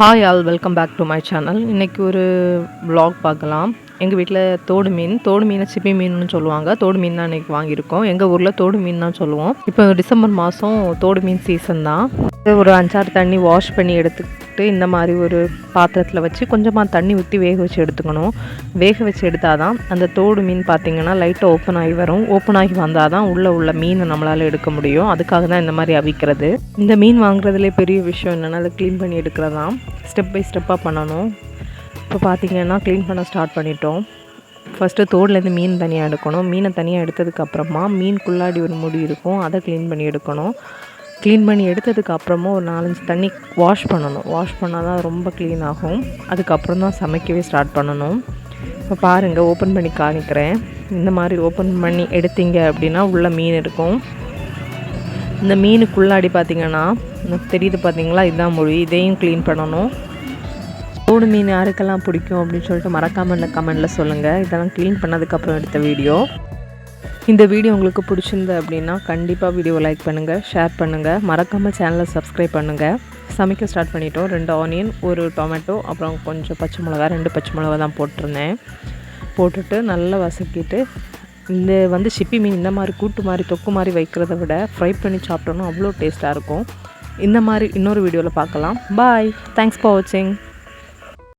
Hi all welcome back to my channel. இன்றைக்கி ஒரு vlog பார்க்கலாம். எங்கள் வீட்டில் தோடு மீனை சிப்பி மீன்னு சொல்லுவாங்க. தோடு மீன் தான் இன்றைக்கி வாங்கியிருக்கோம். எங்கள் ஊரில் தோடு மீன் தான் சொல்லுவோம். இப்போ டிசம்பர் மாதம் தோடு மீன் சீசன் தான். ஒரு 5-6 தண்ணி வாஷ் பண்ணி எடுத்துக்கிட்டு இந்த மாதிரி ஒரு பாத்திரத்தில் வச்சு கொஞ்சமாக தண்ணி ஊற்றி வேக வச்சு எடுத்துக்கணும். வேக வச்சு எடுத்தால் தான் அந்த தோடு மீன் பார்த்திங்கன்னா லைட்டாக ஓப்பன் ஆகி வரும். ஓப்பன் ஆகி வந்தால் தான் உள்ளே மீனை நம்மளால் எடுக்க முடியும். அதுக்காக தான் இந்த மாதிரி அவிக்கிறது. இந்த மீன் வாங்குறதுலே பெரிய விஷயம் என்னென்னா அதை க்ளீன் பண்ணி எடுக்கிறதான். ஸ்டெப் பை ஸ்டெப்பாக பண்ணணும். இப்போ பார்த்திங்கன்னா க்ளீன் பண்ண ஸ்டார்ட் பண்ணிட்டோம். ஃபஸ்ட்டு தோடுலேருந்து மீன் தனியாக எடுக்கணும். மீனை தனியாக எடுத்ததுக்கப்புறமா மீனுக்குள்ளாடி ஒரு முடி இருக்கும், அதை க்ளீன் பண்ணி எடுக்கணும். க்ளீன் பண்ணி எடுத்ததுக்கப்புறமா ஒரு 4-5 தண்ணி வாஷ் பண்ணணும். வாஷ் பண்ணால் தான் ரொம்ப க்ளீன் ஆகும். அதுக்கப்புறம் தான் சமைக்கவே ஸ்டார்ட் பண்ணணும். இப்போ பாருங்கள், ஓப்பன் பண்ணி காணிக்கிறேன். இந்த மாதிரி ஓப்பன் பண்ணி எடுத்தீங்க அப்படின்னா உள்ளே மீன் இருக்கும். இந்த மீனுக்குள்ளாடி பார்த்திங்கன்னா தெரியுது பார்த்திங்களா, இதுதான் மொழி. இதையும் க்ளீன் பண்ணணும். தோடு மீன் யாருக்கெல்லாம் பிடிக்கும் அப்படின்னு சொல்லிட்டு மறக்காமல் கமெண்டில் சொல்லுங்கள். இதெல்லாம் க்ளீன் பண்ணதுக்கப்புறம் எடுத்த வீடியோ. இந்த வீடியோ உங்களுக்கு பிடிச்சிருந்து அப்படின்னா கண்டிப்பாக வீடியோவை லைக் பண்ணுங்கள், ஷேர் பண்ணுங்கள், மறக்காமல் சேனலை சப்ஸ்கிரைப் பண்ணுங்கள். சமைக்க ஸ்டார்ட் பண்ணிட்டோம். 2 ஆனியன், ஒரு டொமேட்டோ, அப்புறம் கொஞ்சம் பச்சை மிளகா, 2 பச்சை மிளகா தான் போட்டிருந்தேன். போட்டுட்டு நல்லா வதக்கிட்டு இந்த சிப்பி மீன் இந்த மாதிரி கூட்டு மாதிரி தொக்கு மாதிரி வைக்கிறத விட ஃப்ரை பண்ணி சாப்பிட்டோன்னா அவ்வளோ டேஸ்ட்டாக இருக்கும். இந்த மாதிரி இன்னொரு வீடியோவில் பார்க்கலாம். பாய். தேங்க்ஸ் ஃபார் வாட்சிங்.